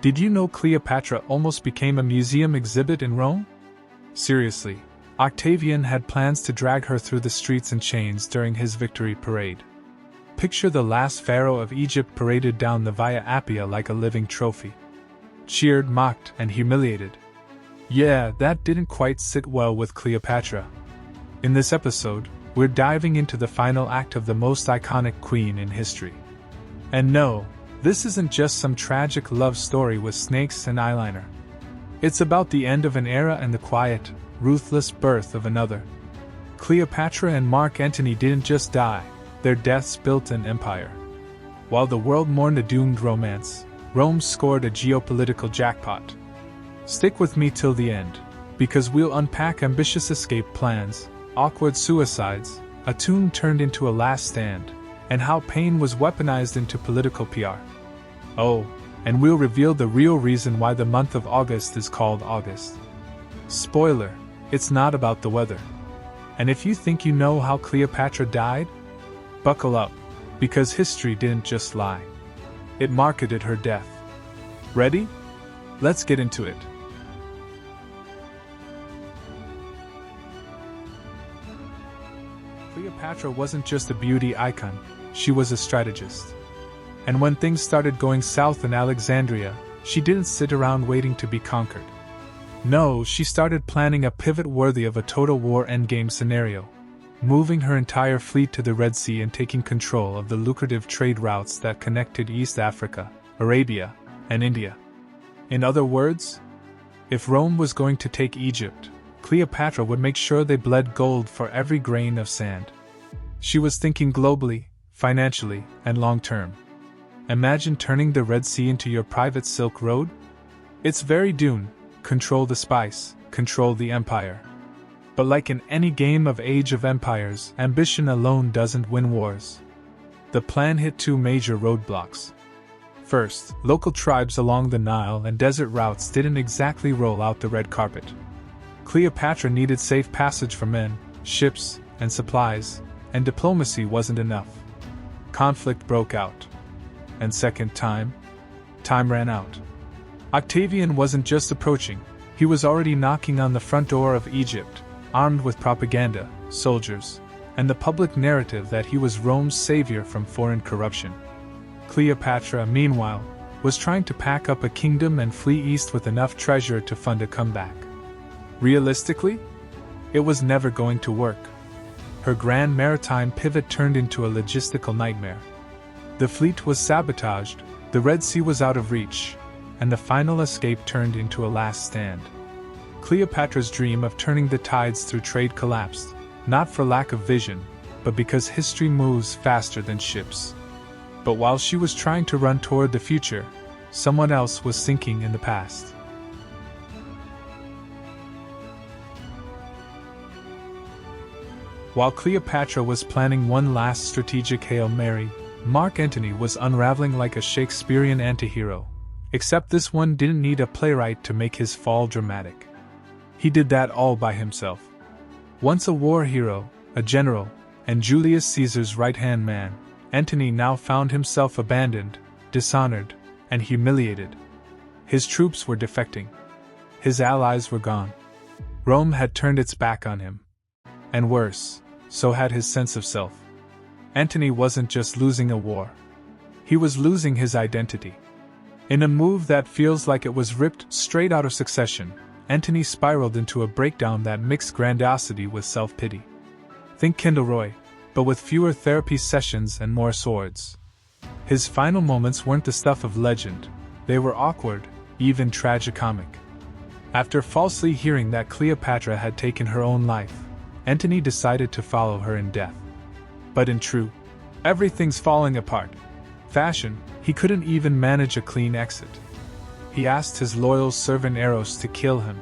Did you know Cleopatra almost became a museum exhibit in Rome? Seriously, Octavian had plans to drag her through the streets in chains during his victory parade. Picture the last pharaoh of Egypt paraded down the Via Appia like a living trophy. Cheered, mocked, and humiliated. Yeah, that didn't quite sit well with Cleopatra. In this episode, we're diving into the final act of the most iconic queen in history. And no, this isn't just some tragic love story with snakes and eyeliner. It's about the end of an era and the quiet, ruthless birth of another. Cleopatra and Mark Antony didn't just die, their deaths built an empire. While the world mourned a doomed romance, Rome scored a geopolitical jackpot. Stick with me till the end, because we'll unpack ambitious escape plans, awkward suicides, a tomb turned into a last stand, and how pain was weaponized into political PR. Oh, and we'll reveal the real reason why the month of August is called August. Spoiler, it's not about the weather. And if you think you know how Cleopatra died, buckle up, because history didn't just lie. It marketed her death. Ready? Let's get into it. Cleopatra wasn't just a beauty icon, she was a strategist. And when things started going south in Alexandria, she didn't sit around waiting to be conquered. No, she started planning a pivot worthy of a total war endgame scenario, moving her entire fleet to the Red Sea and taking control of the lucrative trade routes that connected East Africa, Arabia, and India. In other words, if Rome was going to take Egypt, Cleopatra would make sure they bled gold for every grain of sand. She was thinking globally, financially, and long-term. Imagine turning the Red Sea into your private Silk Road? It's very Dune, control the spice, control the empire. But like in any game of Age of Empires, ambition alone doesn't win wars. The plan hit two major roadblocks. First, local tribes along the Nile and desert routes didn't exactly roll out the red carpet. Cleopatra needed safe passage for men, ships, and supplies, and diplomacy wasn't enough. Conflict broke out. And second, time ran out. Octavian wasn't just approaching, he was already knocking on the front door of Egypt, armed with propaganda, soldiers, and the public narrative that he was Rome's savior from foreign corruption. Cleopatra, meanwhile, was trying to pack up a kingdom and flee east with enough treasure to fund a comeback. Realistically, it was never going to work. Her grand maritime pivot turned into a logistical nightmare. The fleet was sabotaged, the Red Sea was out of reach, and the final escape turned into a last stand. Cleopatra's dream of turning the tides through trade collapsed, not for lack of vision, but because history moves faster than ships. But while she was trying to run toward the future, someone else was sinking in the past. While Cleopatra was planning one last strategic Hail Mary, Mark Antony was unraveling like a Shakespearean antihero, except this one didn't need a playwright to make his fall dramatic. He did that all by himself. Once a war hero, a general, and Julius Caesar's right-hand man, Antony now found himself abandoned, dishonored, and humiliated. His troops were defecting. His allies were gone. Rome had turned its back on him. And worse, so had his sense of self. Antony wasn't just losing a war. He was losing his identity. In a move that feels like it was ripped straight out of Succession, Antony spiraled into a breakdown that mixed grandiosity with self-pity. Think Kindleroy, but with fewer therapy sessions and more swords. His final moments weren't the stuff of legend, they were awkward, even tragicomic. After falsely hearing that Cleopatra had taken her own life, Antony decided to follow her in death. But in true, everything's falling apart fashion, he couldn't even manage a clean exit. He asked his loyal servant Eros to kill him.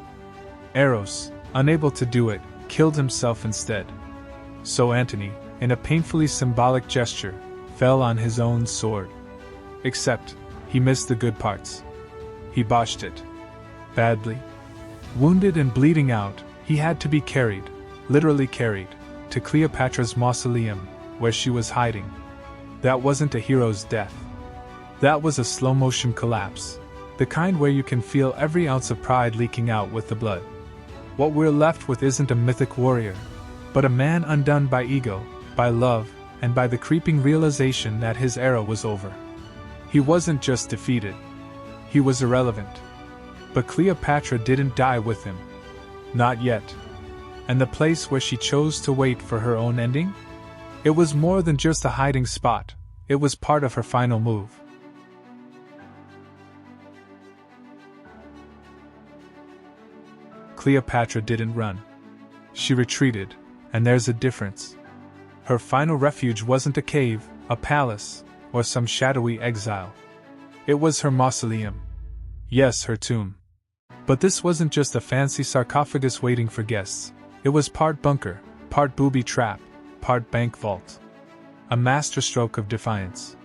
Eros, unable to do it, killed himself instead. So Antony, in a painfully symbolic gesture, fell on his own sword. Except, he missed the good parts. He botched it. Badly. Wounded and bleeding out, he had to be carried, literally carried, to Cleopatra's mausoleum, where she was hiding. That wasn't a hero's death. That was a slow-motion collapse. the kind where you can feel every ounce of pride leaking out with the blood. What we're left with isn't a mythic warrior, but a man undone by ego, by love, and by the creeping realization that his era was over. He wasn't just defeated. He was irrelevant. But Cleopatra didn't die with him. Not yet. And the place where she chose to wait for her own ending? It was more than just a hiding spot, it was part of her final move. Cleopatra didn't run. She retreated, and there's a difference. Her final refuge wasn't a cave, a palace, or some shadowy exile. It was her mausoleum. Yes, her tomb. But this wasn't just a fancy sarcophagus waiting for guests. It was part bunker, part booby trap, part bank vault. A masterstroke of defiance.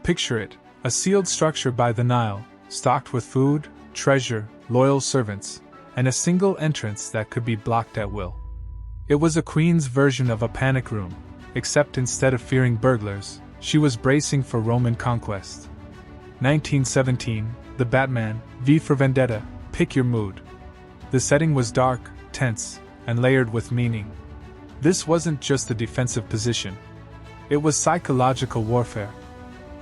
Picture it, a sealed structure by the Nile, stocked with food, treasure, loyal servants, and a single entrance that could be blocked at will. It was a queen's version of a panic room, except instead of fearing burglars, she was bracing for Roman conquest. 1917, The Batman, V for Vendetta, pick your mood. The setting was dark, tense, and layered with meaning. This wasn't just a defensive position. It was psychological warfare.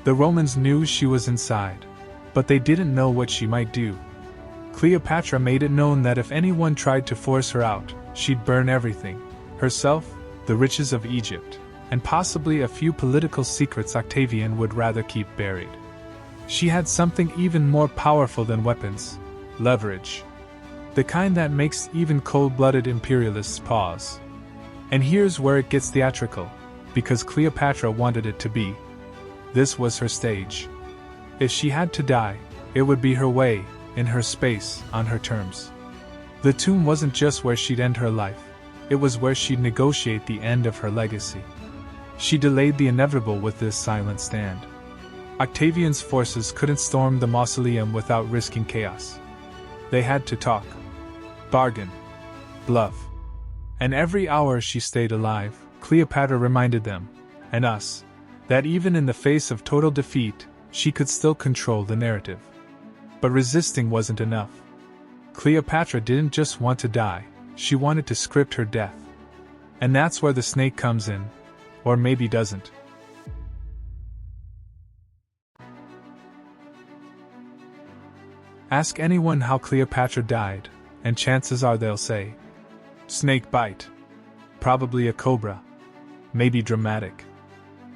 The Romans knew she was inside, but they didn't know what she might do. Cleopatra made it known that if anyone tried to force her out, she'd burn everything: herself, the riches of Egypt, and possibly a few political secrets Octavian would rather keep buried. She had something even more powerful than weapons: leverage. The kind that makes even cold-blooded imperialists pause. And here's where it gets theatrical, because Cleopatra wanted it to be. This was her stage. If she had to die, it would be her way, in her space, on her terms. The tomb wasn't just where she'd end her life, it was where she'd negotiate the end of her legacy. She delayed the inevitable with this silent stand. Octavian's forces couldn't storm the mausoleum without risking chaos. They had to talk, bargain, bluff. And every hour she stayed alive, Cleopatra reminded them, and us, that even in the face of total defeat, she could still control the narrative. But resisting wasn't enough. Cleopatra didn't just want to die, she wanted to script her death. And that's where the snake comes in, or maybe doesn't. Ask anyone how Cleopatra died, and chances are they'll say, snake bite. Probably a cobra. Maybe dramatic.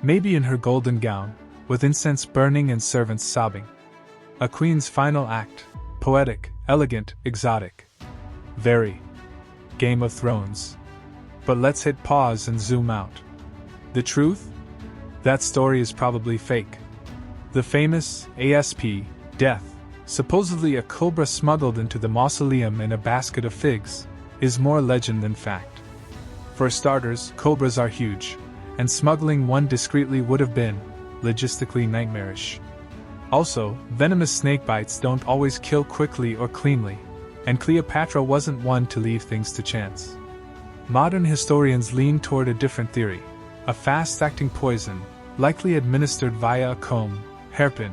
Maybe in her golden gown, with incense burning and servants sobbing. A queen's final act, poetic, elegant, exotic. Very Game of Thrones. But let's hit pause and zoom out. The truth? That story is probably fake. The famous ASP, death, supposedly a cobra smuggled into the mausoleum in a basket of figs, is more legend than fact. For starters, cobras are huge, and smuggling one discreetly would have been, logistically, nightmarish. Also, venomous snakebites don't always kill quickly or cleanly, and Cleopatra wasn't one to leave things to chance. Modern historians lean toward a different theory: a fast-acting poison, likely administered via a comb, hairpin,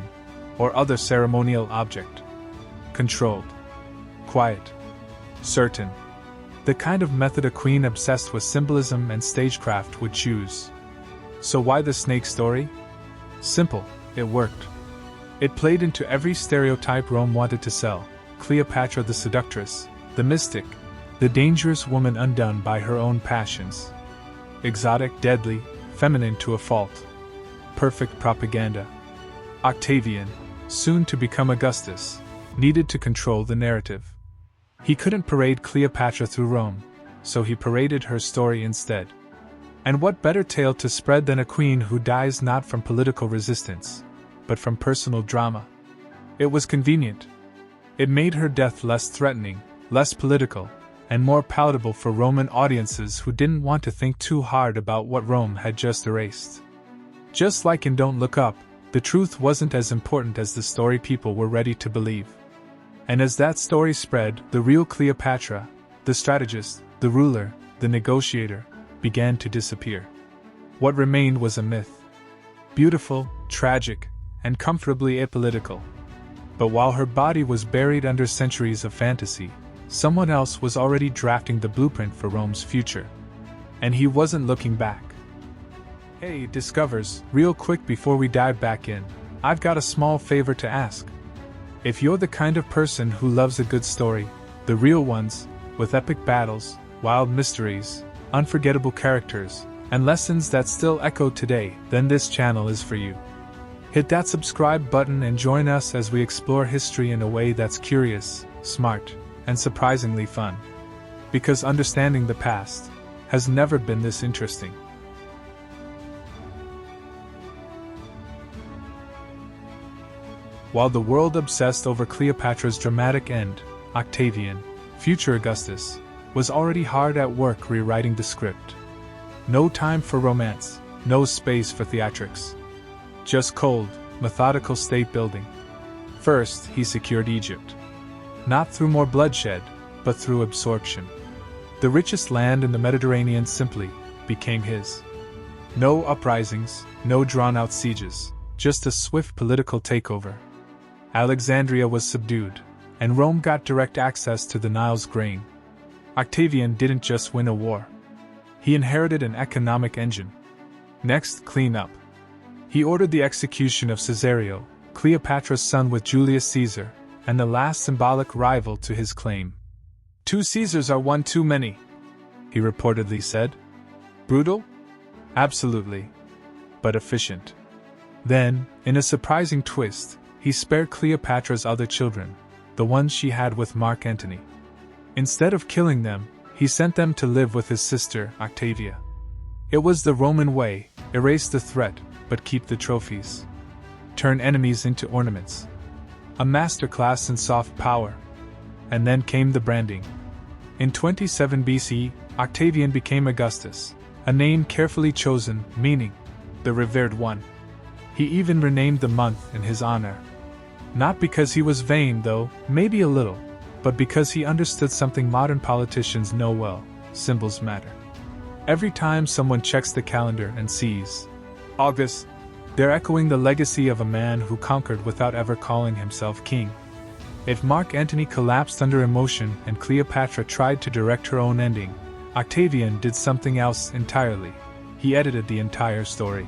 or other ceremonial object. Controlled. Quiet. Certain. The kind of method a queen obsessed with symbolism and stagecraft would choose. So why the snake story? Simple, it worked. It played into every stereotype Rome wanted to sell: Cleopatra the seductress, the mystic, the dangerous woman undone by her own passions. Exotic, deadly, feminine to a fault. Perfect propaganda. Octavian, soon to become Augustus, needed to control the narrative. He couldn't parade Cleopatra through Rome, so he paraded her story instead. And what better tale to spread than a queen who dies not from political resistance, but from personal drama? It was convenient. It made her death less threatening, less political, and more palatable for Roman audiences who didn't want to think too hard about what Rome had just erased. Just like in Don't Look Up, the truth wasn't as important as the story people were ready to believe. And as that story spread, the real Cleopatra, the strategist, the ruler, the negotiator, began to disappear. What remained was a myth. Beautiful, tragic, and comfortably apolitical. But while her body was buried under centuries of fantasy, someone else was already drafting the blueprint for Rome's future. And he wasn't looking back. Hey, Discovers, real quick before we dive back in, I've got a small favor to ask. If you're the kind of person who loves a good story, the real ones, with epic battles, wild mysteries, unforgettable characters, and lessons that still echo today, then this channel is for you. Hit that subscribe button and join us as we explore history in a way that's curious, smart, and surprisingly fun. Because understanding the past has never been this interesting. While the world obsessed over Cleopatra's dramatic end, Octavian, future Augustus, was already hard at work rewriting the script. No time for romance, no space for theatrics. Just cold, methodical state building. First, he secured Egypt. Not through more bloodshed, but through absorption. The richest land in the Mediterranean simply became his. No uprisings, no drawn-out sieges, just a swift political takeover. Alexandria was subdued, and Rome got direct access to the Nile's grain. Octavian didn't just win a war. He inherited an economic engine. Next, clean up. He ordered the execution of Caesarion, Cleopatra's son with Julius Caesar, and the last symbolic rival to his claim. 2 Caesars are one too many, he reportedly said. Brutal? Absolutely. But efficient. Then, in a surprising twist, he spared Cleopatra's other children, the ones she had with Mark Antony. Instead of killing them, he sent them to live with his sister, Octavia. It was the Roman way: erase the threat, but keep the trophies. Turn enemies into ornaments. A masterclass in soft power. And then came the branding. In 27 BC, Octavian became Augustus, a name carefully chosen, meaning the revered one. He even renamed the month in his honor. Not because he was vain, though, maybe a little, but because he understood something modern politicians know well: symbols matter. Every time someone checks the calendar and sees August, they're echoing the legacy of a man who conquered without ever calling himself king. If Mark Antony collapsed under emotion and Cleopatra tried to direct her own ending, Octavian did something else entirely. He edited the entire story.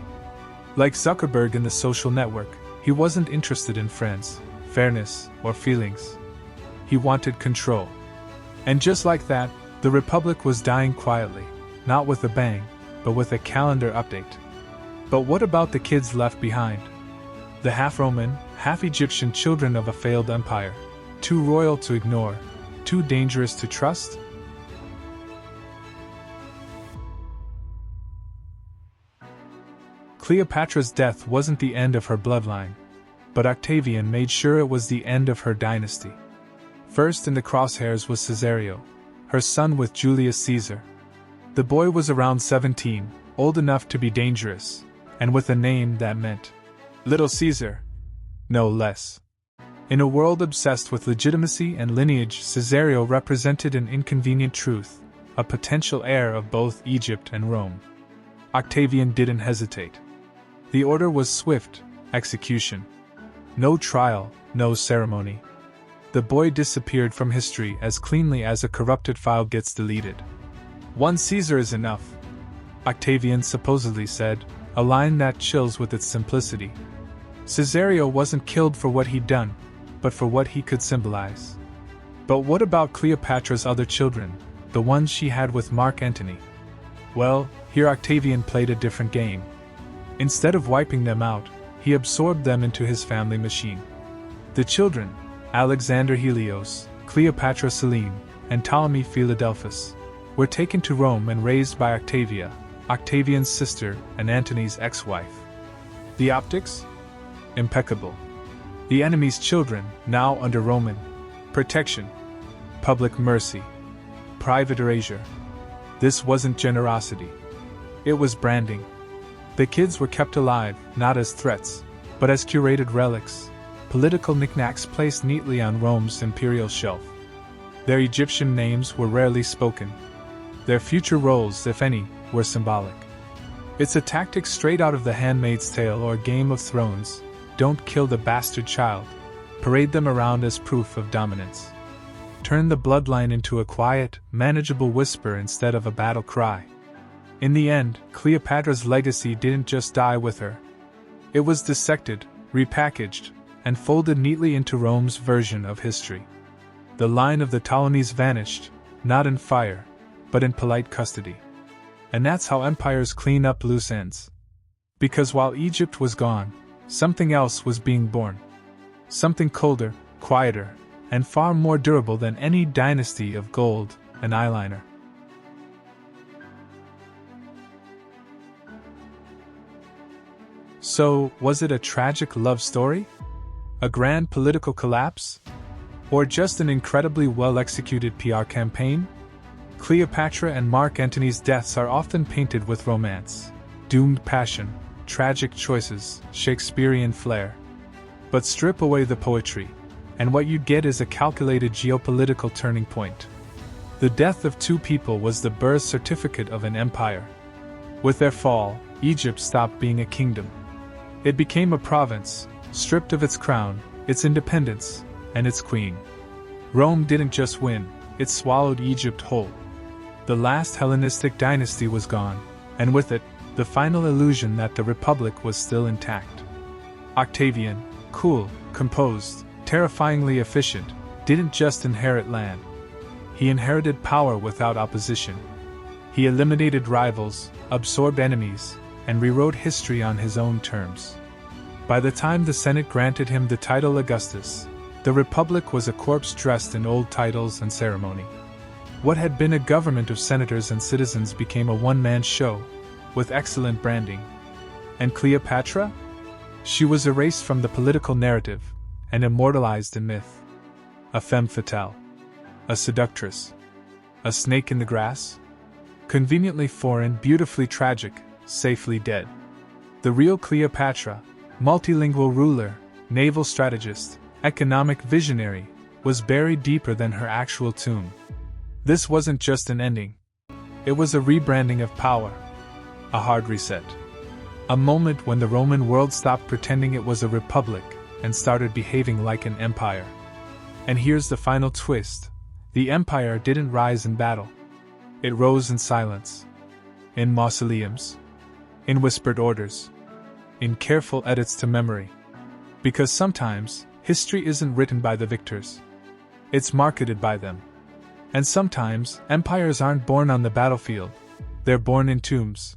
Like Zuckerberg in the social network, he wasn't interested in friends, fairness, or feelings. He wanted control. And just like that, the Republic was dying quietly, not with a bang, but with a calendar update. But what about the kids left behind? The half-Roman, half-Egyptian children of a failed empire, too royal to ignore, too dangerous to trust? Cleopatra's death wasn't the end of her bloodline, but Octavian made sure it was the end of her dynasty. First in the crosshairs was Caesarion, her son with Julius Caesar. The boy was around 17, old enough to be dangerous, and with a name that meant Little Caesar, no less. In a world obsessed with legitimacy and lineage, Caesarion represented an inconvenient truth, a potential heir of both Egypt and Rome. Octavian didn't hesitate. The order was swift: execution. No trial, no ceremony. The boy disappeared from history as cleanly as a corrupted file gets deleted. 1 Caesar is enough, Octavian supposedly said, a line that chills with its simplicity. Caesarion wasn't killed for what he'd done, but for what he could symbolize. But what about Cleopatra's other children, the ones she had with Mark Antony? Well, here Octavian played a different game. Instead of wiping them out, he absorbed them into his family machine. The children, Alexander Helios, Cleopatra Selene, and Ptolemy Philadelphus, were taken to Rome and raised by Octavia, Octavian's sister and Antony's ex-wife. The optics? Impeccable. The enemy's children, now under Roman protection. Public mercy. Private erasure. This wasn't generosity. It was branding. The kids were kept alive, not as threats, but as curated relics, political knickknacks placed neatly on Rome's imperial shelf. Their Egyptian names were rarely spoken. Their future roles, if any, were symbolic. It's a tactic straight out of The Handmaid's Tale or Game of Thrones: don't kill the bastard child. parade them around as proof of dominance. Turn the bloodline into a quiet, manageable whisper instead of a battle cry. In the end, Cleopatra's legacy didn't just die with her. It was dissected, repackaged, and folded neatly into Rome's version of history. The line of the Ptolemies vanished, not in fire, but in polite custody. And that's how empires clean up loose ends. Because while Egypt was gone, something else was being born. Something colder, quieter, and far more durable than any dynasty of gold and eyeliner. So, was it a tragic love story? A grand political collapse? Or just an incredibly well-executed PR campaign? Cleopatra and Mark Antony's deaths are often painted with romance, doomed passion, tragic choices, Shakespearean flair. But strip away the poetry, and what you get is a calculated geopolitical turning point. The death of two people was the birth certificate of an empire. With their fall, Egypt stopped being a kingdom. It became a province, stripped of its crown, its independence, and its queen. Rome didn't just win, it swallowed Egypt whole. The last Hellenistic dynasty was gone, and with it, the final illusion that the Republic was still intact. Octavian, cool, composed, terrifyingly efficient, didn't just inherit land. He inherited power without opposition. He eliminated rivals, absorbed enemies, and rewrote history on his own terms. By the time the Senate granted him the title Augustus, the Republic was a corpse dressed in old titles and ceremony. What had been a government of senators and citizens became a one-man show, with excellent branding. And Cleopatra? She was erased from the political narrative and immortalized in myth. A femme fatale. A seductress. A snake in the grass? Conveniently foreign, beautifully tragic, safely dead. The real Cleopatra, multilingual ruler, naval strategist, economic visionary, was buried deeper than her actual tomb. This wasn't just an ending. It was a rebranding of power. A hard reset. A moment when the Roman world stopped pretending it was a republic and started behaving like an empire. And here's the final twist. The empire didn't rise in battle. It rose in silence. In mausoleums. In whispered orders. In careful edits to memory. Because sometimes, history isn't written by the victors. It's marketed by them. And sometimes, empires aren't born on the battlefield. They're born in tombs.